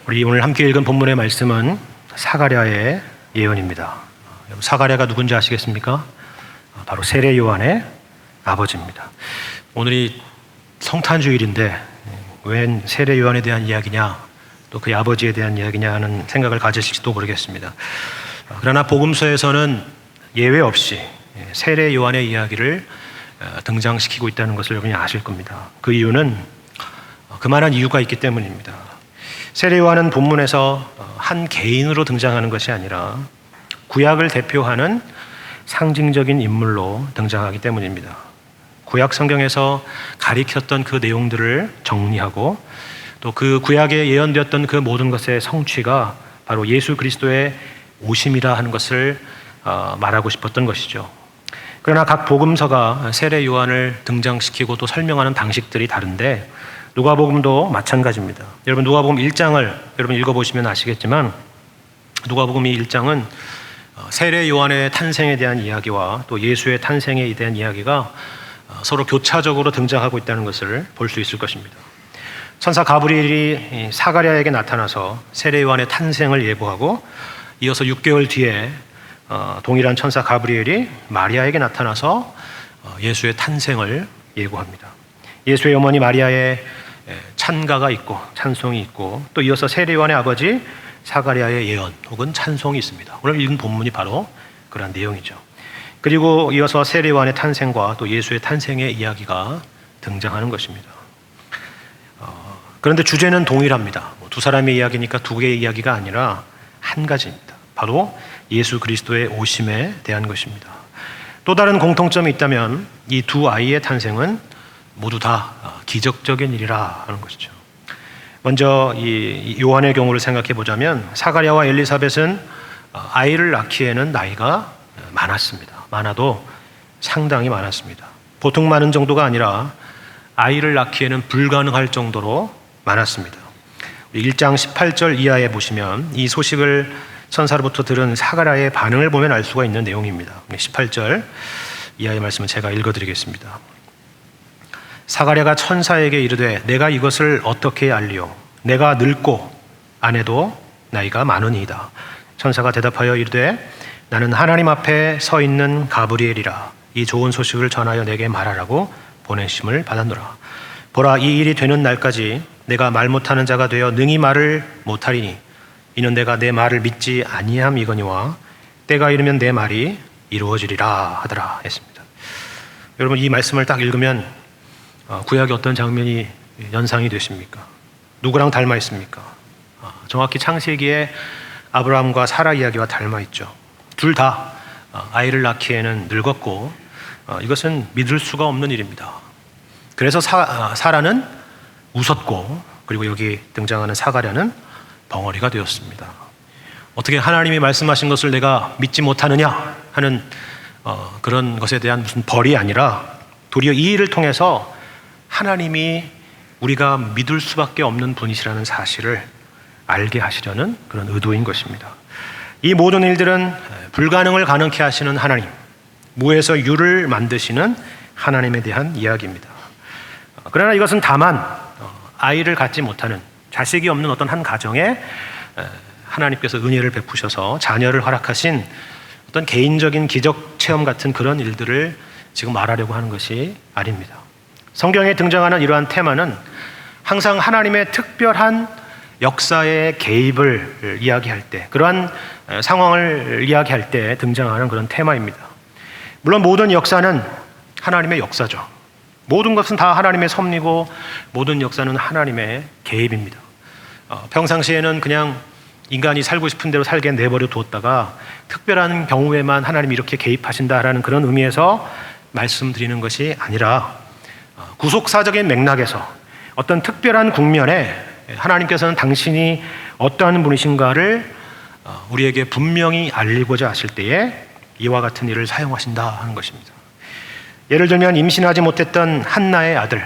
우리 오늘 함께 읽은 본문의 말씀은 사가랴의 예언입니다. 사가랴가 누군지 아시겠습니까? 바로 세례 요한의 아버지입니다. 오늘이 성탄주일인데 웬 세례 요한에 대한 이야기냐, 또 그의 아버지에 대한 이야기냐 하는 생각을 가지실지도 모르겠습니다. 그러나 복음서에서는 예외 없이 세례 요한의 이야기를 등장시키고 있다는 것을 여러분이 아실 겁니다. 그 이유는 그만한 이유가 있기 때문입니다. 세례 요한은 본문에서 한 개인으로 등장하는 것이 아니라 구약을 대표하는 상징적인 인물로 등장하기 때문입니다. 구약 성경에서 가리켰던 그 내용들을 정리하고 또 그 구약에 예언되었던 그 모든 것의 성취가 바로 예수 그리스도의 오심이라 하는 것을 말하고 싶었던 것이죠. 그러나 각 복음서가 세례 요한을 등장시키고 또 설명하는 방식들이 다른데 누가복음도 마찬가지입니다. 여러분 누가복음 1장을 여러분 읽어보시면 아시겠지만 누가복음 1장은 세례 요한의 탄생에 대한 이야기와 또 예수의 탄생에 대한 이야기가 서로 교차적으로 등장하고 있다는 것을 볼 수 있을 것입니다. 천사 가브리엘이 사가랴에게 나타나서 세례 요한의 탄생을 예고하고 이어서 6개월 뒤에 동일한 천사 가브리엘이 마리아에게 나타나서 예수의 탄생을 예고합니다. 예수의 어머니 마리아의 찬가가 있고 찬송이 있고 또 이어서 세례 요한의 아버지 사가랴의 예언 혹은 찬송이 있습니다. 오늘 읽은 본문이 바로 그런 내용이죠. 그리고 이어서 세례 요한의 탄생과 또 예수의 탄생의 이야기가 등장하는 것입니다. 그런데 주제는 동일합니다. 두 사람의 이야기니까 두 개의 이야기가 아니라 한 가지입니다. 바로 예수 그리스도의 오심에 대한 것입니다. 또 다른 공통점이 있다면 이 두 아이의 탄생은 모두 다 기적적인 일이라 하는 것이죠. 먼저 이 요한의 경우를 생각해 보자면 사가랴와 엘리사벳은 아이를 낳기에는 나이가 많았습니다. 많아도 상당히 많았습니다. 보통 많은 정도가 아니라 아이를 낳기에는 불가능할 정도로 많았습니다. 1장 18절 이하에 보시면 이 소식을 천사로부터 들은 사가랴의 반응을 보면 알 수가 있는 내용입니다. 18절 이하의 말씀은 제가 읽어드리겠습니다. 사가랴가 천사에게 이르되 내가 이것을 어떻게 알리오? 내가 늙고 아내도 나이가 많으니이다. 천사가 대답하여 이르되 나는 하나님 앞에 서 있는 가브리엘이라. 이 좋은 소식을 전하여 내게 말하라고 보내심을 받았노라. 보라, 이 일이 되는 날까지 내가 말 못하는 자가 되어 능히 말을 못하리니 이는 내가 내 말을 믿지 아니함이거니와 때가 이르면 내 말이 이루어지리라 하더라 했습니다. 여러분 이 말씀을 딱 읽으면 구약의 어떤 장면이 연상이 되십니까? 누구랑 닮아 있습니까? 정확히 창세기에 아브라함과 사라 이야기와 닮아 있죠. 둘 다 아이를 낳기에는 늙었고 이것은 믿을 수가 없는 일입니다. 그래서 사라는 웃었고 그리고 여기 등장하는 사가랴는 벙어리가 되었습니다. 어떻게 하나님이 말씀하신 것을 내가 믿지 못하느냐 하는 그런 것에 대한 무슨 벌이 아니라 도리어 이 일을 통해서 하나님이 우리가 믿을 수밖에 없는 분이시라는 사실을 알게 하시려는 그런 의도인 것입니다. 이 모든 일들은 불가능을 가능케 하시는 하나님, 무에서 유를 만드시는 하나님에 대한 이야기입니다. 그러나 이것은 다만 아이를 갖지 못하는 자식이 없는 어떤 한 가정에 하나님께서 은혜를 베푸셔서 자녀를 허락하신 어떤 개인적인 기적 체험 같은 그런 일들을 지금 말하려고 하는 것이 아닙니다. 성경에 등장하는 이러한 테마는 항상 하나님의 특별한 역사의 개입을 이야기할 때, 그러한 상황을 이야기할 때 등장하는 그런 테마입니다. 물론 모든 역사는 하나님의 역사죠. 모든 것은 다 하나님의 섭리고 모든 역사는 하나님의 개입입니다. 평상시에는 그냥 인간이 살고 싶은 대로 살게 내버려 두었다가 특별한 경우에만 하나님이 이렇게 개입하신다라는 그런 의미에서 말씀드리는 것이 아니라 구속사적인 맥락에서 어떤 특별한 국면에 하나님께서는 당신이 어떠한 분이신가를 우리에게 분명히 알리고자 하실 때에 이와 같은 일을 사용하신다 하는 것입니다. 예를 들면 임신하지 못했던 한나의 아들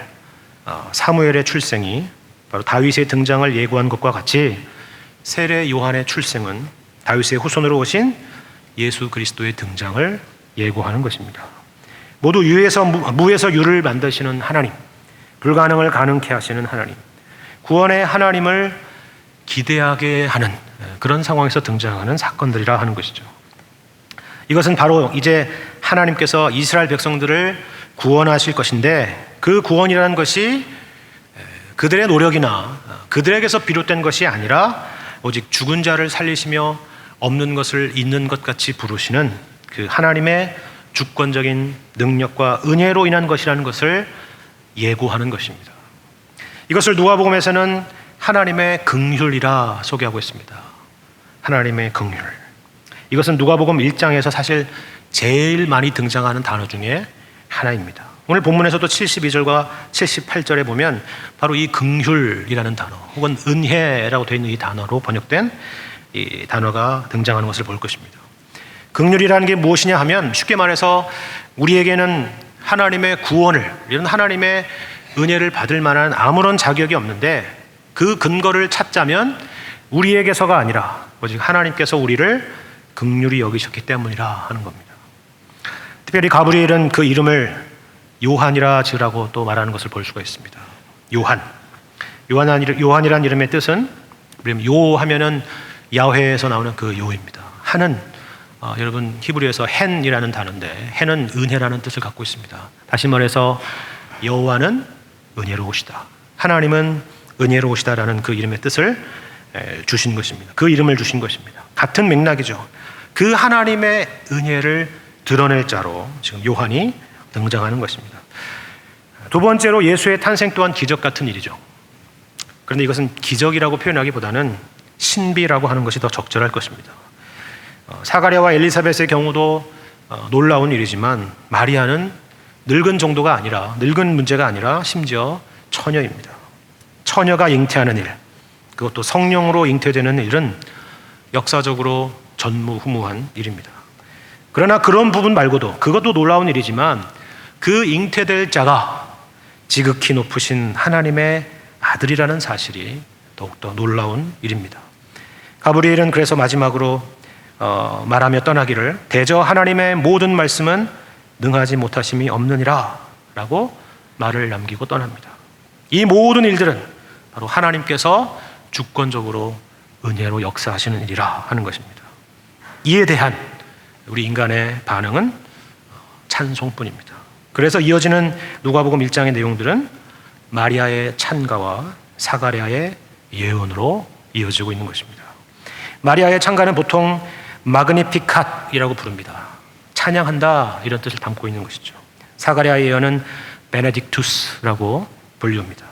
사무엘의 출생이 바로 다윗의 등장을 예고한 것과 같이 세례 요한의 출생은 다윗의 후손으로 오신 예수 그리스도의 등장을 예고하는 것입니다. 모두 무에서 유를 만드시는 하나님, 불가능을 가능케 하시는 하나님, 구원의 하나님을 기대하게 하는 그런 상황에서 등장하는 사건들이라 하는 것이죠. 이것은 바로 이제 하나님께서 이스라엘 백성들을 구원하실 것인데, 그 구원이라는 것이 그들의 노력이나 그들에게서 비롯된 것이 아니라 오직 죽은 자를 살리시며 없는 것을 있는 것 같이 부르시는 그 하나님의 주권적인 능력과 은혜로 인한 것이라는 것을 예고하는 것입니다. 이것을 누가복음에서는 하나님의 긍휼이라 소개하고 있습니다. 하나님의 긍휼. 이것은 누가복음 1장에서 사실 제일 많이 등장하는 단어 중에 하나입니다. 오늘 본문에서도 72절과 78절에 보면 바로 이 긍휼이라는 단어 혹은 은혜라고 되어 있는 이 단어로 번역된 이 단어가 등장하는 것을 볼 것입니다. 긍휼이라는 게 무엇이냐 하면, 쉽게 말해서 우리에게는 하나님의 구원을, 이런 하나님의 은혜를 받을 만한 아무런 자격이 없는데, 그 근거를 찾자면 우리에게서가 아니라 오직 하나님께서 우리를 긍휼히 여기셨기 때문이라 하는 겁니다. 특별히 가브리엘은 그 이름을 요한이라 지으라고 또 말하는 것을 볼 수가 있습니다. 요한이라는 이름의 뜻은, 요 하면은 야훼에서 나오는 그 요입니다. 한은 여러분 히브리에서 헨이라는 단어인데, 헨은 은혜라는 뜻을 갖고 있습니다. 다시 말해서 여호와는 은혜로우시다, 하나님은 은혜로우시다라는 그 이름의 뜻을 주신 것입니다. 그 이름을 주신 것입니다. 같은 맥락이죠. 그 하나님의 은혜를 드러낼 자로 지금 요한이 등장하는 것입니다. 두 번째로 예수의 탄생 또한 기적 같은 일이죠. 그런데 이것은 기적이라고 표현하기보다는 신비라고 하는 것이 더 적절할 것입니다. 사가랴와 엘리사벳의 경우도 놀라운 일이지만, 마리아는 늙은 정도가 아니라, 늙은 문제가 아니라 심지어 처녀입니다. 처녀가 잉태하는 일, 그것도 성령으로 잉태되는 일은 역사적으로 전무후무한 일입니다. 그러나 그런 부분 말고도, 그것도 놀라운 일이지만 그 잉태될 자가 지극히 높으신 하나님의 아들이라는 사실이 더욱더 놀라운 일입니다. 가브리엘은 그래서 마지막으로 말하며 떠나기를, 대저 하나님의 모든 말씀은 능하지 못하심이 없느니라 라고 말을 남기고 떠납니다. 이 모든 일들은 바로 하나님께서 주권적으로 은혜로 역사하시는 일이라 하는 것입니다. 이에 대한 우리 인간의 반응은 찬송뿐입니다. 그래서 이어지는 누가복음 1장의 내용들은 마리아의 찬가와 사가랴의 예언으로 이어지고 있는 것입니다. 마리아의 찬가는 보통 마그니피캇이라고 부릅니다. 찬양한다, 이런 뜻을 담고 있는 것이죠. 사가랴의 예언은 베네딕투스라고 불립니다.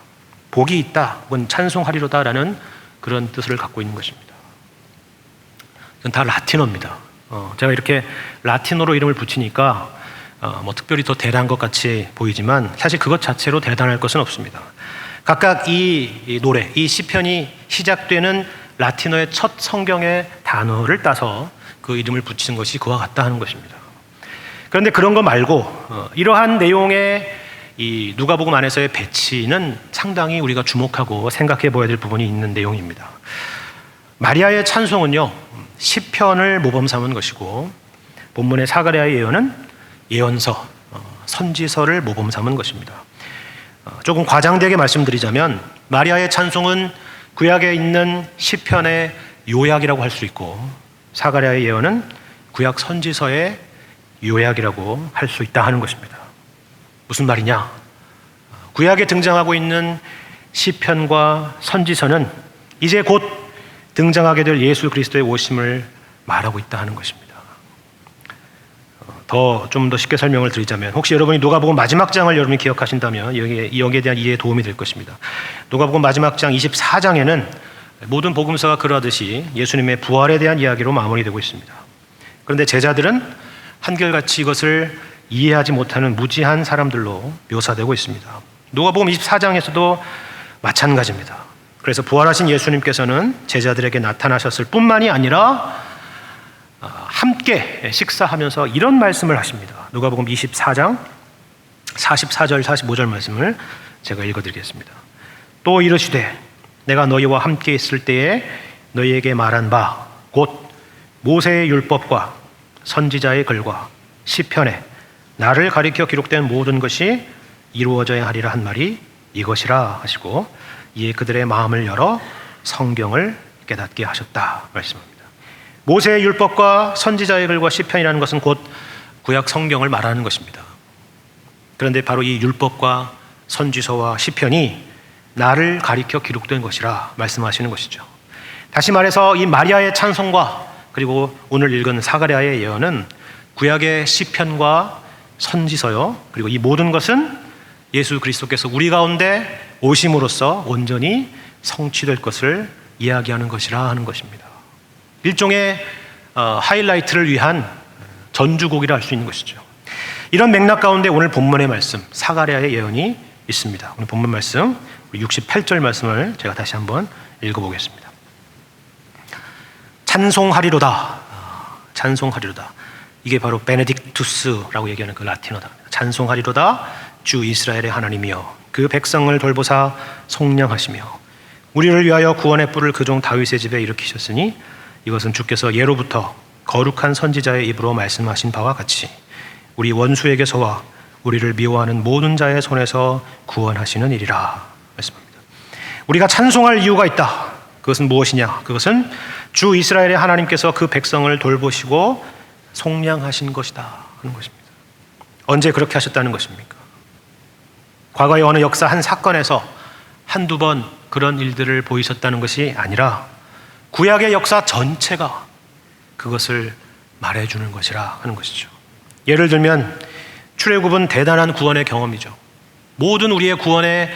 복이 있다 혹은 찬송하리로다라는 그런 뜻을 갖고 있는 것입니다. 이건 다 라틴어입니다. 제가 이렇게 라틴어로 이름을 붙이니까 특별히 더 대단한 것 같이 보이지만, 사실 그것 자체로 대단할 것은 없습니다. 각각 이 노래, 이 시편이 시작되는 라틴어의 첫 성경의 단어를 따서 그 이름을 붙이는 것이 그와 같다 하는 것입니다. 그런데 그런 거 말고 이러한 내용의 이 누가복음 안에서의 배치는 상당히 우리가 주목하고 생각해 보아야 될 부분이 있는 내용입니다. 마리아의 찬송은요, 시편을 모범 삼은 것이고, 본문의 사가랴의 예언은 예언서, 선지서를 모범 삼은 것입니다. 조금 과장되게 말씀드리자면, 마리아의 찬송은 구약에 있는 시편의 요약이라고 할 수 있고, 사가랴의 예언은 구약 선지서의 요약이라고 할 수 있다 하는 것입니다. 무슨 말이냐? 구약에 등장하고 있는 시편과 선지서는 이제 곧 등장하게 될 예수 그리스도의 오심을 말하고 있다 하는 것입니다. 좀 더 쉽게 설명을 드리자면, 혹시 여러분이 누가복음 마지막 장을 여러분이 기억하신다면 여기에 대한 이해에 도움이 될 것입니다. 누가복음 마지막 장 24장에는 모든 복음서가 그러하듯이 예수님의 부활에 대한 이야기로 마무리되고 있습니다. 그런데 제자들은 한결같이 이것을 이해하지 못하는 무지한 사람들로 묘사되고 있습니다. 누가복음 24장에서도 마찬가지입니다. 그래서 부활하신 예수님께서는 제자들에게 나타나셨을 뿐만이 아니라 함께 식사하면서 이런 말씀을 하십니다. 누가복음 24장 44절 45절 말씀을 제가 읽어드리겠습니다. 또 이르시되 내가 너희와 함께 있을 때에 너희에게 말한 바 곧 모세의 율법과 선지자의 글과 시편에 나를 가리켜 기록된 모든 것이 이루어져야 하리라 한 말이 이것이라 하시고, 이에 그들의 마음을 열어 성경을 깨닫게 하셨다 말씀합니다. 모세의 율법과 선지자의 글과 시편이라는 것은 곧 구약 성경을 말하는 것입니다. 그런데 바로 이 율법과 선지서와 시편이 나를 가리켜 기록된 것이라 말씀하시는 것이죠. 다시 말해서 이 마리아의 찬송과 그리고 오늘 읽은 사가랴의 예언은 구약의 시편과 선지서요, 그리고 이 모든 것은 예수 그리스도께서 우리 가운데 오심으로써 온전히 성취될 것을 이야기하는 것이라 하는 것입니다. 일종의 하이라이트를 위한 전주곡이라 할 수 있는 것이죠. 이런 맥락 가운데 오늘 본문의 말씀 사가랴의 예언이 있습니다. 오늘 본문 말씀 68절 말씀을 제가 다시 한번 읽어보겠습니다. 찬송하리로다. 찬송하리로다. 이게 바로 베네딕투스라고 얘기하는 그 라틴어 단어입니다. 찬송하리로다. 주 이스라엘의 하나님이여 그 백성을 돌보사 속량하시며 우리를 위하여 구원의 뿔을 그 종 다윗의 집에 일으키셨으니 이것은 주께서 예로부터 거룩한 선지자의 입으로 말씀하신 바와 같이 우리 원수에게서와 우리를 미워하는 모든 자의 손에서 구원하시는 일이라 말씀합니다. 우리가 찬송할 이유가 있다. 그것은 무엇이냐? 그것은 주 이스라엘의 하나님께서 그 백성을 돌보시고 속량하신 것이다 하는 것입니다. 언제 그렇게 하셨다는 것입니까? 과거의 어느 역사 한 사건에서 한두 번 그런 일들을 보이셨다는 것이 아니라 구약의 역사 전체가 그것을 말해주는 것이라 하는 것이죠. 예를 들면 출애굽은 대단한 구원의 경험이죠. 모든 우리의 구원의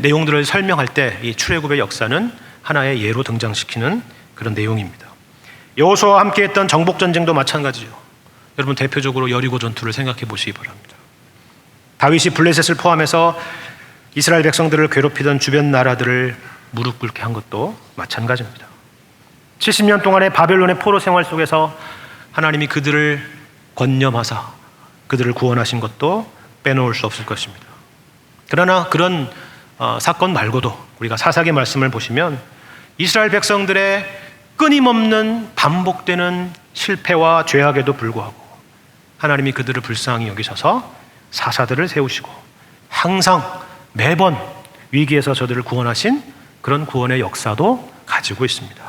내용들을 설명할 때 이 출애굽의 역사는 하나의 예로 등장시키는 그런 내용입니다. 여호수아와 함께했던 정복전쟁도 마찬가지죠. 여러분 대표적으로 여리고 전투를 생각해 보시기 바랍니다. 다윗이 블레셋을 포함해서 이스라엘 백성들을 괴롭히던 주변 나라들을 무릎 꿇게 한 것도 마찬가지입니다. 70년 동안의 바벨론의 포로 생활 속에서 하나님이 그들을 권념하사 그들을 구원하신 것도 빼놓을 수 없을 것입니다. 그러나 그런 사건 말고도 우리가 사사기 말씀을 보시면 이스라엘 백성들의 끊임없는 반복되는 실패와 죄악에도 불구하고 하나님이 그들을 불쌍히 여기셔서 사사들을 세우시고 항상 매번 위기에서 저들을 구원하신 그런 구원의 역사도 가지고 있습니다.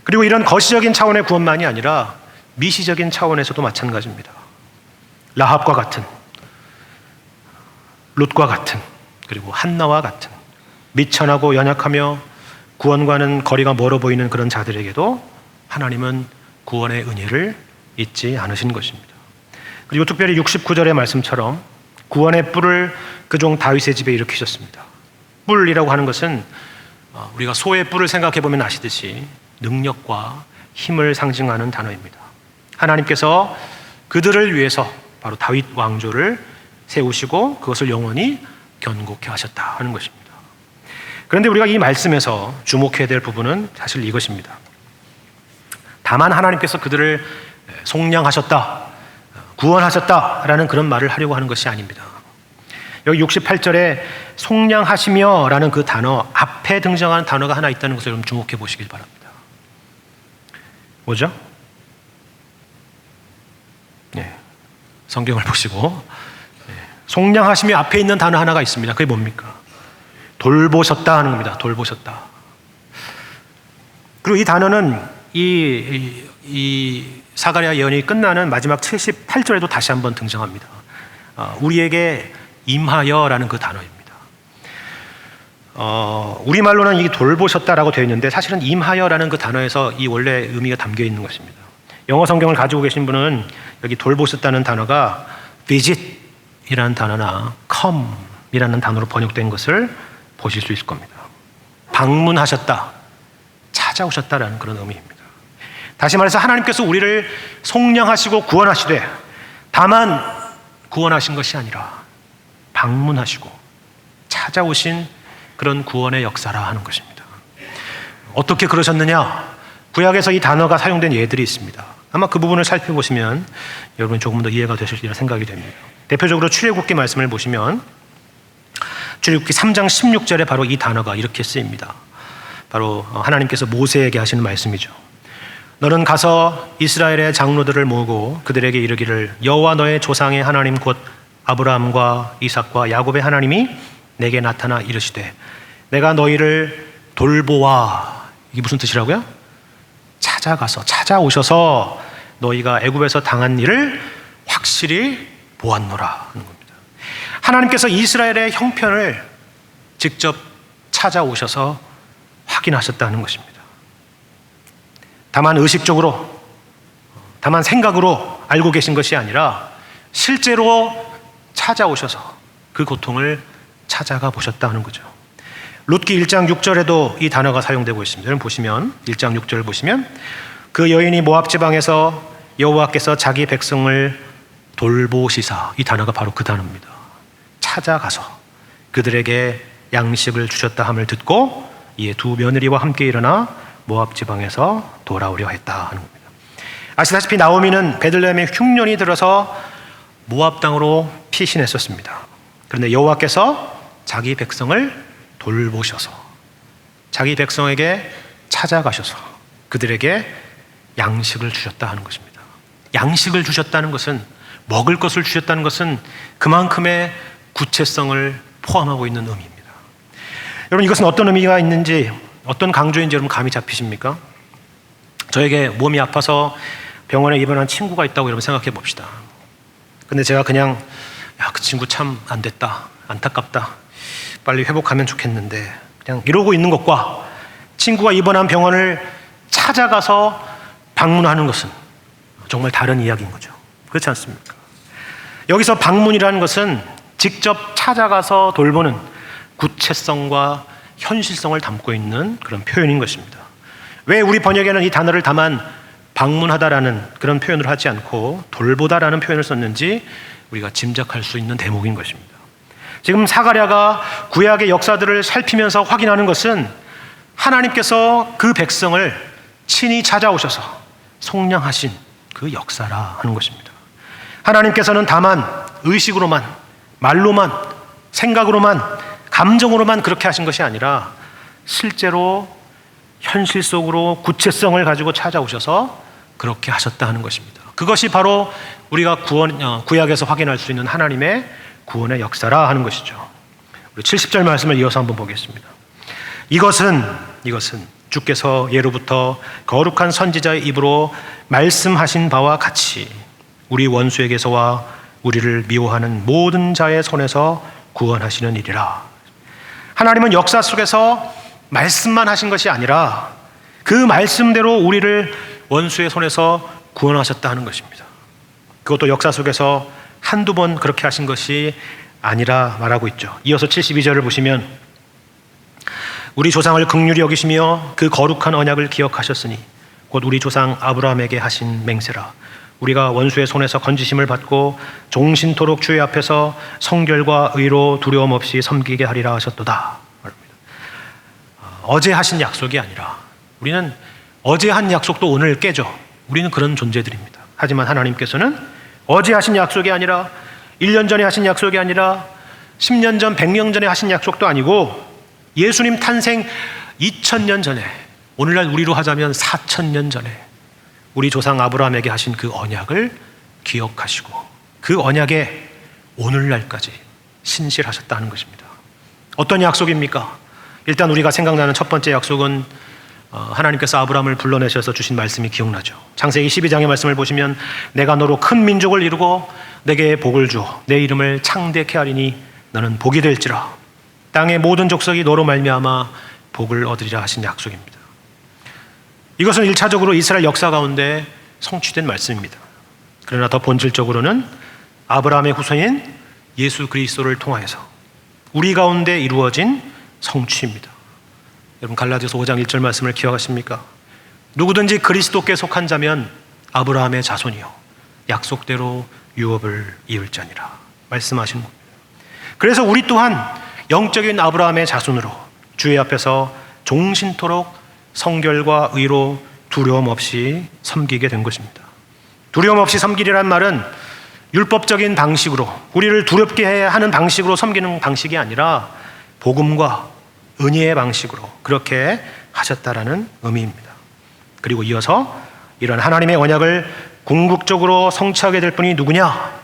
그리고 이런 거시적인 차원의 구원만이 아니라 미시적인 차원에서도 마찬가지입니다. 라합과 같은, 룻과 같은, 그리고 한나와 같은 미천하고 연약하며 구원과는 거리가 멀어 보이는 그런 자들에게도 하나님은 구원의 은혜를 잊지 않으신 것입니다. 그리고 특별히 69절의 말씀처럼 구원의 뿔을 그 종 다윗의 집에 일으키셨습니다. 뿔이라고 하는 것은 우리가 소의 뿔을 생각해 보면 아시듯이 능력과 힘을 상징하는 단어입니다. 하나님께서 그들을 위해서 바로 다윗 왕조를 세우시고 그것을 영원히 견고케 하셨다 하는 것입니다. 그런데 우리가 이 말씀에서 주목해야 될 부분은 사실 이것입니다. 다만 하나님께서 그들을 속량하셨다, 구원하셨다라는 그런 말을 하려고 하는 것이 아닙니다. 여기 68절에 속량하시며 라는 그 단어 앞에 등장하는 단어가 하나 있다는 것을 여러분 주목해 보시길 바랍니다. 뭐죠? 네, 성경을 보시고 속량하시며 앞에 있는 단어 하나가 있습니다. 그게 뭡니까? 돌보셨다 하는 겁니다. 돌보셨다. 그리고 이 단어는 이 사가랴 예언이 끝나는 마지막 78절에도 다시 한번 등장합니다. 우리에게 임하여라는 그 단어입니다. 우리말로는 이 돌보셨다라고 되어 있는데 사실은 임하여라는 그 단어에서 이 원래 의미가 담겨 있는 것입니다. 영어 성경을 가지고 계신 분은 여기 돌보셨다는 단어가 visit이라는 단어나 come이라는 단어로 번역된 것을 보실 수 있을 겁니다. 방문하셨다, 찾아오셨다라는 그런 의미입니다. 다시 말해서 하나님께서 우리를 속량하시고 구원하시되 다만 구원하신 것이 아니라 방문하시고 찾아오신 그런 구원의 역사라 하는 것입니다. 어떻게 그러셨느냐? 구약에서 이 단어가 사용된 예들이 있습니다. 아마 그 부분을 살펴보시면 여러분이 조금 더 이해가 되실리라 생각이 됩니다. 대표적으로 출애굽기 말씀을 보시면 출애굽기 3장 16절에 바로 이 단어가 이렇게 쓰입니다. 바로 하나님께서 모세에게 하시는 말씀이죠. 너는 가서 이스라엘의 장로들을 모으고 그들에게 이르기를 여호와 너의 조상의 하나님 곧 아브라함과 이삭과 야곱의 하나님이 내게 나타나 이르시되 내가 너희를 돌보아. 이게 무슨 뜻이라고요? 찾아오셔서 너희가 애굽에서 당한 일을 확실히 보았노라 하는 겁니다. 하나님께서 이스라엘의 형편을 직접 찾아오셔서 확인하셨다는 것입니다. 다만 의식적으로, 다만 생각으로 알고 계신 것이 아니라 실제로 찾아오셔서 그 고통을 찾아가 보셨다는 거죠. 룻기 1장 6절에도 이 단어가 사용되고 있습니다. 여러분 보시면 1장 6절을 보시면 그 여인이 모압 지방에서 여호와께서 자기 백성을 돌보시사, 이 단어가 바로 그 단어입니다. 찾아가서 그들에게 양식을 주셨다 함을 듣고 이에 두 며느리와 함께 일어나 모압 지방에서 돌아오려 했다 하는 겁니다. 아시다시피 나오미는 베들레헴에 흉년이 들어서 모압 땅으로 피신했었습니다. 그런데 여호와께서 자기 백성을 돌보셔서 자기 백성에게 찾아가셔서 그들에게 양식을 주셨다 하는 것입니다. 양식을 주셨다는 것은, 먹을 것을 주셨다는 것은 그만큼의 구체성을 포함하고 있는 의미입니다. 여러분, 이것은 어떤 의미가 있는지, 어떤 강조인지 여러분 감이 잡히십니까? 저에게 몸이 아파서 병원에 입원한 친구가 있다고 여러분 생각해 봅시다. 근데 제가 그냥 그 친구 참 안 됐다, 안타깝다, 빨리 회복하면 좋겠는데 그냥 이러고 있는 것과 친구가 입원한 병원을 찾아가서 방문하는 것은 정말 다른 이야기인 거죠. 그렇지 않습니까? 여기서 방문이라는 것은 직접 찾아가서 돌보는 구체성과 현실성을 담고 있는 그런 표현인 것입니다. 왜 우리 번역에는 이 단어를 다만 방문하다라는 그런 표현을 하지 않고 돌보다라는 표현을 썼는지 우리가 짐작할 수 있는 대목인 것입니다. 지금 사가랴가 구약의 역사들을 살피면서 확인하는 것은 하나님께서 그 백성을 친히 찾아오셔서 속량하신 그 역사라 하는 것입니다. 하나님께서는 다만 의식으로만, 말로만, 생각으로만, 감정으로만 그렇게 하신 것이 아니라 실제로 현실 속으로 구체성을 가지고 찾아오셔서 그렇게 하셨다 하는 것입니다. 그것이 바로 우리가 구약에서 확인할 수 있는 하나님의 구원의 역사라 하는 것이죠. 우리 70절 말씀을 이어서 한번 보겠습니다. 이것은 주께서 예로부터 거룩한 선지자의 입으로 말씀하신 바와 같이 우리 원수에게서와 우리를 미워하는 모든 자의 손에서 구원하시는 일이라. 하나님은 역사 속에서 말씀만 하신 것이 아니라 그 말씀대로 우리를 원수의 손에서 구원하셨다 하는 것입니다. 그것도 역사 속에서 한두 번 그렇게 하신 것이 아니라 말하고 있죠. 이어서 72절을 보시면 우리 조상을 긍휼히 여기시며 그 거룩한 언약을 기억하셨으니 곧 우리 조상 아브라함에게 하신 맹세라. 우리가 원수의 손에서 건지심을 받고 종신토록 주의 앞에서 성결과 의로 두려움 없이 섬기게 하리라 하셨도다. 어제 하신 약속이 아니라 우리는 어제 한 약속도 오늘 깨죠. 우리는 그런 존재들입니다. 하지만 하나님께서는 어제 하신 약속이 아니라 1년 전에 하신 약속이 아니라 10년 전, 100년 전에 하신 약속도 아니고 예수님 탄생 2000년 전에, 오늘날 우리로 하자면 4000년 전에 우리 조상 아브라함에게 하신 그 언약을 기억하시고 그 언약에 오늘날까지 신실하셨다는 것입니다. 어떤 약속입니까? 일단 우리가 생각나는 첫 번째 약속은 하나님께서 아브라함을 불러내셔서 주신 말씀이 기억나죠. 창세기 12장의 말씀을 보시면 내가 너로 큰 민족을 이루고 내게 복을 주어 내 이름을 창대케 하리니 너는 복이 될지라. 땅의 모든 족속이 너로 말미암아 복을 얻으리라 하신 약속입니다. 이것은 1차적으로 이스라엘 역사 가운데 성취된 말씀입니다. 그러나 더 본질적으로는 아브라함의 후손인 예수 그리스도를 통하여서 우리 가운데 이루어진 성취입니다. 여러분 갈라디아서 5장 1절 말씀을 기억하십니까? 누구든지 그리스도께 속한 자면 아브라함의 자손이요 약속대로 유업을 이을 자니라 말씀하신 겁니다. 그래서 우리 또한 영적인 아브라함의 자손으로 주의 앞에서 종신토록 성결과 의로 두려움 없이 섬기게 된 것입니다. 두려움 없이 섬기리란 말은 율법적인 방식으로 우리를 두렵게 하는 방식으로 섬기는 방식이 아니라 복음과 은혜의 방식으로 그렇게 하셨다라는 의미입니다. 그리고 이어서 이런 하나님의 언약을 궁극적으로 성취하게 될 분이 누구냐?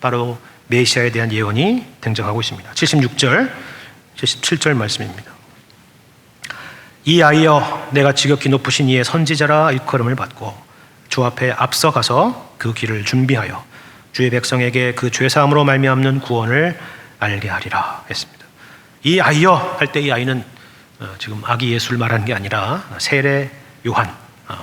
바로 메시아에 대한 예언이 등장하고 있습니다. 76절, 77절 말씀입니다. 이아이여 내가 지극히 높으신 이의 선지자라 일컬음을 받고 주 앞에 앞서가서 그 길을 준비하여 주의 백성에게 그 죄사함으로 말미암는 구원을 알게 하리라 했습니다. 이 아이여 할 때 이 아이는 지금 아기 예수를 말하는 게 아니라 세례 요한,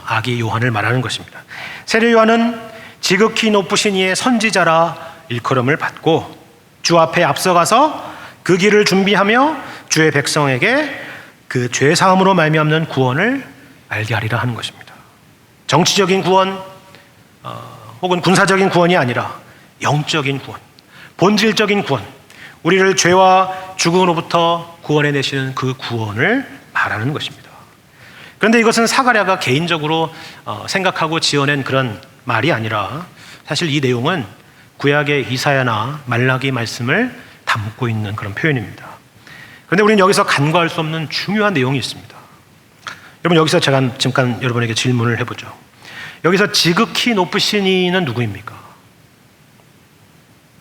아기 요한을 말하는 것입니다. 세례 요한은 지극히 높으신 이의 선지자라 일컬음을 받고 주 앞에 앞서가서 그 길을 준비하며 주의 백성에게 그 죄사함으로 말미암는 구원을 알게 하리라 하는 것입니다. 정치적인 구원 혹은 군사적인 구원이 아니라 영적인 구원, 본질적인 구원, 우리를 죄와 죽음으로부터 구원해내시는 그 구원을 말하는 것입니다. 그런데 이것은 사가랴가 개인적으로 생각하고 지어낸 그런 말이 아니라 사실 이 내용은 구약의 이사야나 말라기 말씀을 담고 있는 그런 표현입니다. 그런데 우리는 여기서 간과할 수 없는 중요한 내용이 있습니다. 여러분, 여기서 제가 잠깐 여러분에게 질문을 해보죠. 여기서 지극히 높으신 이는 누구입니까?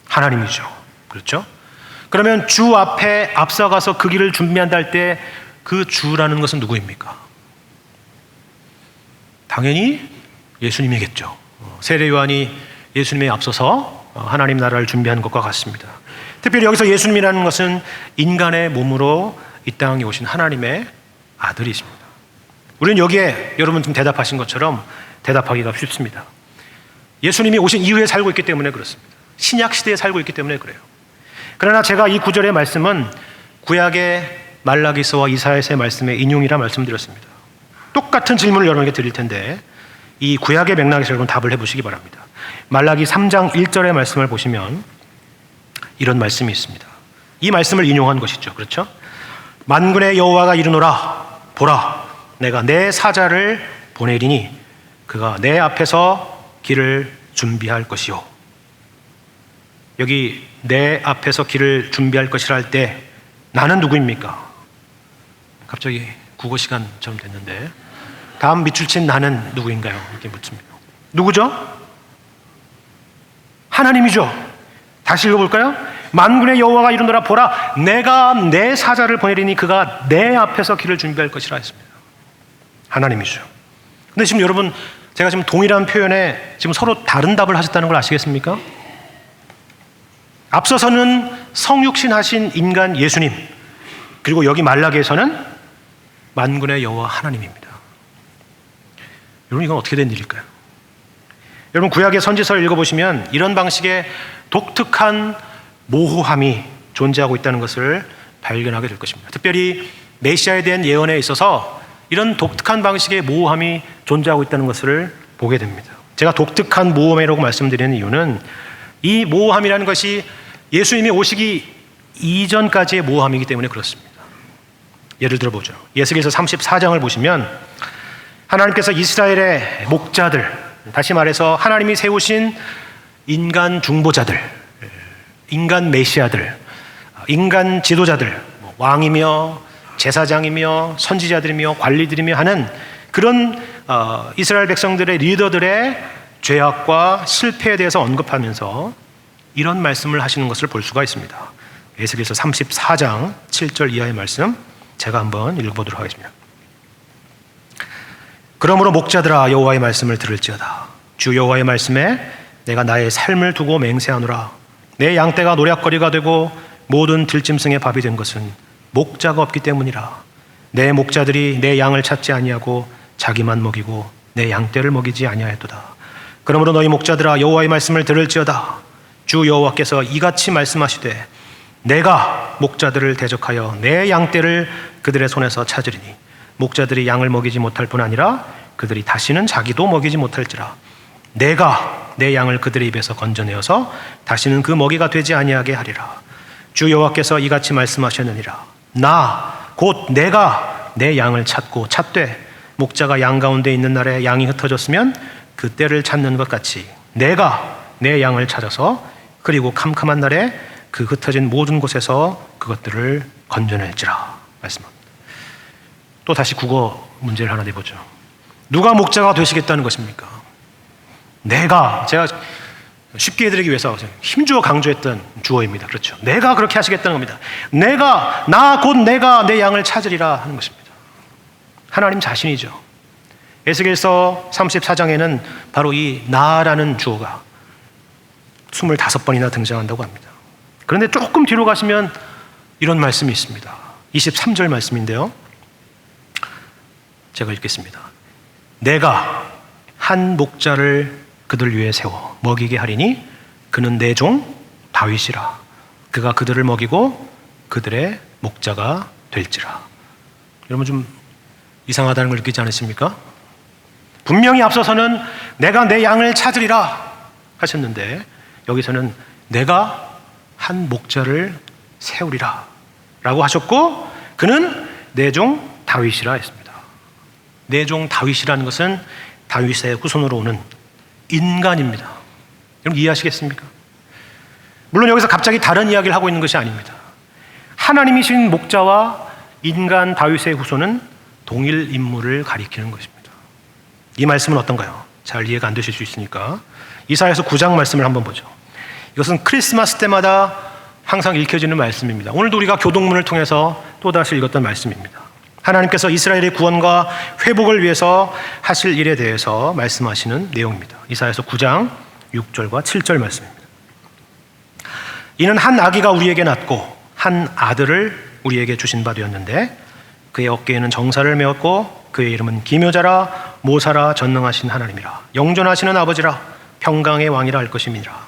하나님이죠. 그렇죠? 그러면 주 앞에 앞서가서 그 길을 준비한다 할 때 그 주라는 것은 누구입니까? 당연히 예수님이겠죠. 세례 요한이 예수님에 앞서서 하나님 나라를 준비하는 것과 같습니다. 특별히 여기서 예수님이라는 것은 인간의 몸으로 이 땅에 오신 하나님의 아들이십니다. 우리는 여기에 여러분 지금 대답하신 것처럼 대답하기가 쉽습니다. 예수님이 오신 이후에 살고 있기 때문에 그렇습니다. 신약 시대에 살고 있기 때문에 그래요. 그러나 제가 이 구절의 말씀은 구약의 말라기서와 이사야서의 말씀의 인용이라 말씀드렸습니다. 똑같은 질문을 여러분에게 드릴 텐데 이 구약의 맥락에서 여러분 답을 해보시기 바랍니다. 말라기 3장 1절의 말씀을 보시면 이런 말씀이 있습니다. 이 말씀을 인용한 것이죠. 그렇죠? 만군의 여호와가 이르노라 보라 내가 내 사자를 보내리니 그가 내 앞에서 길을 준비할 것이요. 여기 내 앞에서 길을 준비할 것이라 할 때 나는 누구입니까? 갑자기 국어 시간처럼 됐는데 다음 밑줄 친 나는 누구인가요? 이렇게 묻습니다. 누구죠? 하나님이죠. 다시 읽어볼까요? 만군의 여호와가 이르노라 보라 내가 내 사자를 보내리니 그가 내 앞에서 길을 준비할 것이라 했습니다. 하나님이죠. 근데 지금 여러분 제가 지금 동일한 표현에 지금 서로 다른 답을 하셨다는 걸 아시겠습니까? 앞서서는 성육신하신 인간 예수님, 그리고 여기 말라기에서는 만군의 여호와 하나님입니다. 여러분 이건 어떻게 된 일일까요? 여러분 구약의 선지서를 읽어보시면 이런 방식의 독특한 모호함이 존재하고 있다는 것을 발견하게 될 것입니다. 특별히 메시아에 대한 예언에 있어서 이런 독특한 방식의 모호함이 존재하고 있다는 것을 보게 됩니다. 제가 독특한 모호함이라고 말씀드리는 이유는 이 모호함이라는 것이 예수님이 오시기 이전까지의 모호함이기 때문에 그렇습니다. 예를 들어보죠. 예수께서 34장을 보시면 하나님께서 이스라엘의 목자들, 다시 말해서 하나님이 세우신 인간 중보자들, 인간 메시아들, 인간 지도자들, 왕이며 제사장이며 선지자들이며 관리들이며 하는 그런 이스라엘 백성들의 리더들의 죄악과 실패에 대해서 언급하면서 이런 말씀을 하시는 것을 볼 수가 있습니다. 에스겔서 34장 7절 이하의 말씀 제가 한번 읽어보도록 하겠습니다. 그러므로 목자들아 여호와의 말씀을 들을지어다. 주 여호와의 말씀에 내가 나의 삶을 두고 맹세하노라. 내 양떼가 노략거리가 되고 모든 들짐승의 밥이 된 것은 목자가 없기 때문이라. 내 목자들이 내 양을 찾지 아니하고 자기만 먹이고 내 양떼를 먹이지 아니하였도다. 그러므로 너희 목자들아 여호와의 말씀을 들을지어다. 주 여호와께서 이같이 말씀하시되 내가 목자들을 대적하여 내 양떼를 그들의 손에서 찾으리니 목자들이 양을 먹이지 못할 뿐 아니라 그들이 다시는 자기도 먹이지 못할지라. 내가 내 양을 그들의 입에서 건져내어서 다시는 그 먹이가 되지 아니하게 하리라. 주 여호와께서 이같이 말씀하셨느니라. 나 곧 내가 내 양을 찾고 찾되 목자가 양 가운데 있는 날에 양이 흩어졌으면 그 때를 찾는 것 같이 내가 내 양을 찾아서 그리고 캄캄한 날에 그 흩어진 모든 곳에서 그것들을 건져낼지라 말씀합니다. 또 다시 국어 문제를 하나 내보죠. 누가 목자가 되시겠다는 것입니까? 제가 쉽게 해드리기 위해서 힘주어 강조했던 주어입니다. 그렇죠. 내가 그렇게 하시겠다는 겁니다. 나 곧 내가 내 양을 찾으리라 하는 것입니다. 하나님 자신이죠. 에스겔서 34장에는 바로 이 나라는 주어가 25번이나 등장한다고 합니다. 그런데 조금 뒤로 가시면 이런 말씀이 있습니다. 23절 말씀인데요. 제가 읽겠습니다. 내가 한 목자를 그들 위에 세워 먹이게 하리니 그는 내 종 다윗이라. 그가 그들을 먹이고 그들의 목자가 될지라. 여러분 좀 이상하다는 걸 느끼지 않으십니까? 분명히 앞서서는 내가 내 양을 찾으리라 하셨는데 여기서는 내가 한 목자를 세우리라 라고 하셨고 그는 내 종 다윗이라 했습니다. 내 종 다윗이라는 것은 다윗의 후손으로 오는 인간입니다. 여러분 이해하시겠습니까? 물론 여기서 갑자기 다른 이야기를 하고 있는 것이 아닙니다. 하나님이신 목자와 인간 다윗의 후손은 동일 인물을 가리키는 것입니다. 이 말씀은 어떤가요? 잘 이해가 안 되실 수 있으니까 이사야서 9장 말씀을 한번 보죠. 이것은 크리스마스 때마다 항상 읽혀지는 말씀입니다. 오늘도 우리가 교동문을 통해서 또다시 읽었던 말씀입니다. 하나님께서 이스라엘의 구원과 회복을 위해서 하실 일에 대해서 말씀하시는 내용입니다. 이사야서 9장 6절과 7절 말씀입니다. 이는 한 아기가 우리에게 낳고 한 아들을 우리에게 주신 바 되었는데 그의 어깨에는 정사를 메었고 그의 이름은 기묘자라 모사라 전능하신 하나님이라 영존하시는 아버지라 평강의 왕이라 할 것임이니라.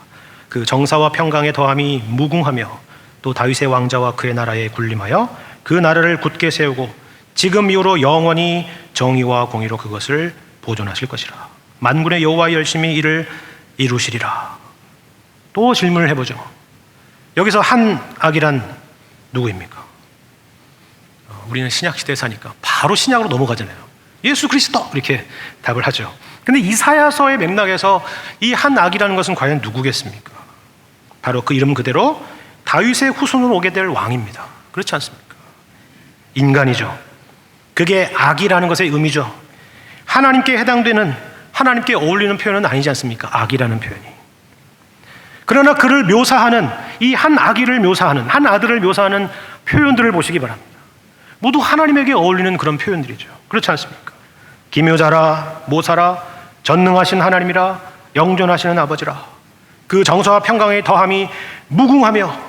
그 정사와 평강의 더함이 무궁하며 또 다윗의 왕자와 그의 나라에 군림하여 그 나라를 굳게 세우고 지금 이후로 영원히 정의와 공의로 그것을 보존하실 것이라. 만군의 여호와의 열심히 이를 이루시리라. 또 질문을 해보죠. 여기서 한 악이란 누구입니까? 우리는 신약시대에 사니까 바로 신약으로 넘어가잖아요. 예수 그리스도 이렇게 답을 하죠. 근데 이사야서의 맥락에서 이 한 악이라는 것은 과연 누구겠습니까? 바로 그 이름 그대로 다윗의 후손으로 오게 될 왕입니다. 그렇지 않습니까? 인간이죠. 그게 악이라는 것의 의미죠. 하나님께 해당되는, 하나님께 어울리는 표현은 아니지 않습니까? 악이라는 표현이. 그러나 그를 묘사하는, 이 한 아기를 묘사하는, 한 아들을 묘사하는 표현들을 보시기 바랍니다. 모두 하나님에게 어울리는 그런 표현들이죠. 그렇지 않습니까? 기묘자라, 모사라, 전능하신 하나님이라, 영존하시는 아버지라. 그 정서와 평강의 더함이 무궁하며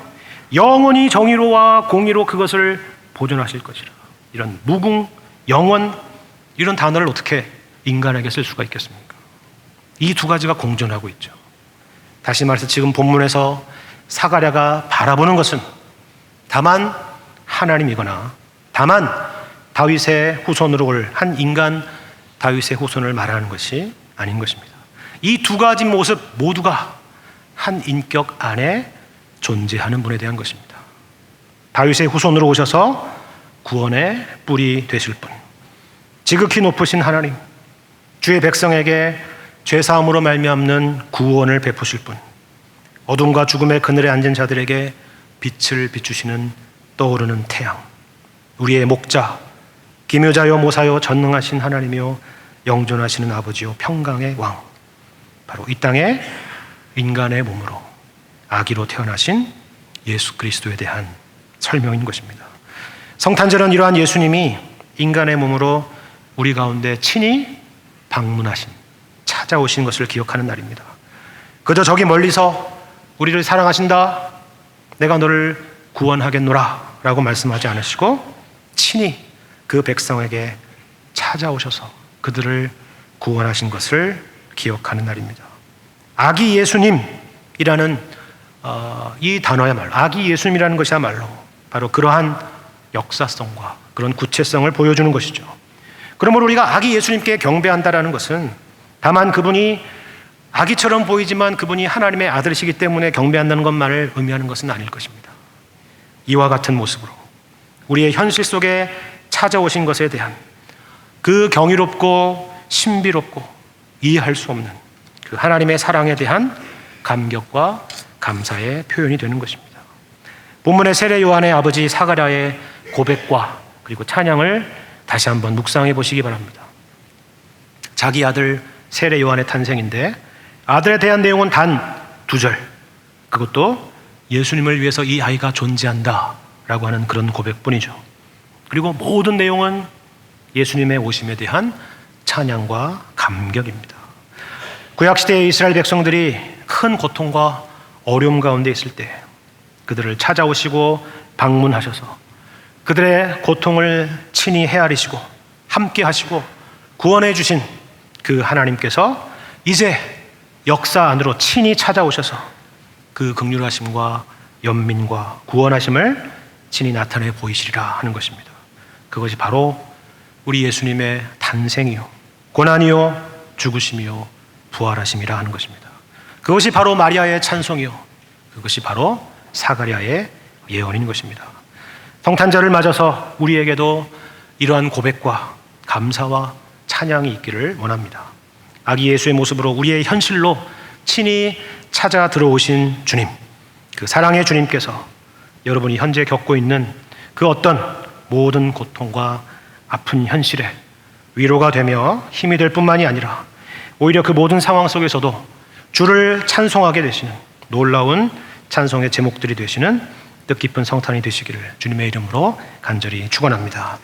영원히 정의로와 공의로 그것을 보존하실 것이라. 이런 무궁, 영원, 이런 단어를 어떻게 인간에게 쓸 수가 있겠습니까? 이 두 가지가 공존하고 있죠. 다시 말해서 지금 본문에서 사가랴가 바라보는 것은 다만 하나님이거나 다만 다윗의 후손으로 올 한 인간 다윗의 후손을 말하는 것이 아닌 것입니다. 이 두 가지 모습 모두가 한 인격 안에 존재하는 분에 대한 것입니다. 다윗의 후손으로 오셔서 구원의 뿔이 되실 분, 지극히 높으신 하나님, 주의 백성에게 죄사함으로 말미암는 구원을 베푸실 분, 어둠과 죽음의 그늘에 앉은 자들에게 빛을 비추시는 떠오르는 태양, 우리의 목자, 기묘자요 모사요 전능하신 하나님이요 영존하시는 아버지요 평강의 왕, 바로 이 땅에 인간의 몸으로 아기로 태어나신 예수 그리스도에 대한 설명인 것입니다. 성탄절은 이러한 예수님이 인간의 몸으로 우리 가운데 친히 방문하신, 찾아오신 것을 기억하는 날입니다. 그저 저기 멀리서 우리를 사랑하신다, 내가 너를 구원하겠노라 라고 말씀하지 않으시고 친히 그 백성에게 찾아오셔서 그들을 구원하신 것을 기억하는 날입니다. 아기 예수님이라는 이 단어야말로, 아기 예수님이라는 것이야말로 바로 그러한 역사성과 그런 구체성을 보여주는 것이죠. 그러므로 우리가 아기 예수님께 경배한다라는 것은 다만 그분이 아기처럼 보이지만 그분이 하나님의 아들이시기 때문에 경배한다는 것만을 의미하는 것은 아닐 것입니다. 이와 같은 모습으로 우리의 현실 속에 찾아오신 것에 대한 그 경이롭고 신비롭고 이해할 수 없는 그 하나님의 사랑에 대한 감격과 감사의 표현이 되는 것입니다. 본문의 세례 요한의 아버지 사가랴의 고백과 그리고 찬양을 다시 한번 묵상해 보시기 바랍니다. 자기 아들 세례 요한의 탄생인데 아들에 대한 내용은 단 2절, 그것도 예수님을 위해서 이 아이가 존재한다 라고 하는 그런 고백뿐이죠. 그리고 모든 내용은 예수님의 오심에 대한 찬양과 감격입니다. 구약시대의 이스라엘 백성들이 큰 고통과 어려움 가운데 있을 때 그들을 찾아오시고 방문하셔서 그들의 고통을 친히 헤아리시고 함께 하시고 구원해 주신 그 하나님께서 이제 역사 안으로 친히 찾아오셔서 그 긍휼하심과 연민과 구원하심을 친히 나타내 보이시리라 하는 것입니다. 그것이 바로 우리 예수님의 탄생이요 고난이요 죽으심이요 부활하심이라 하는 것입니다. 그것이 바로 마리아의 찬송이요 그것이 바로 사가랴의 예언인 것입니다. 성탄절을 맞아서 우리에게도 이러한 고백과 감사와 찬양이 있기를 원합니다. 아기 예수의 모습으로 우리의 현실로 친히 찾아 들어오신 주님, 그 사랑의 주님께서 여러분이 현재 겪고 있는 그 어떤 모든 고통과 아픈 현실에 위로가 되며 힘이 될 뿐만이 아니라 오히려 그 모든 상황 속에서도 주를 찬송하게 되시는 놀라운 찬송의 제목들이 되시는 뜻깊은 성탄이 되시기를 주님의 이름으로 간절히 축원합니다.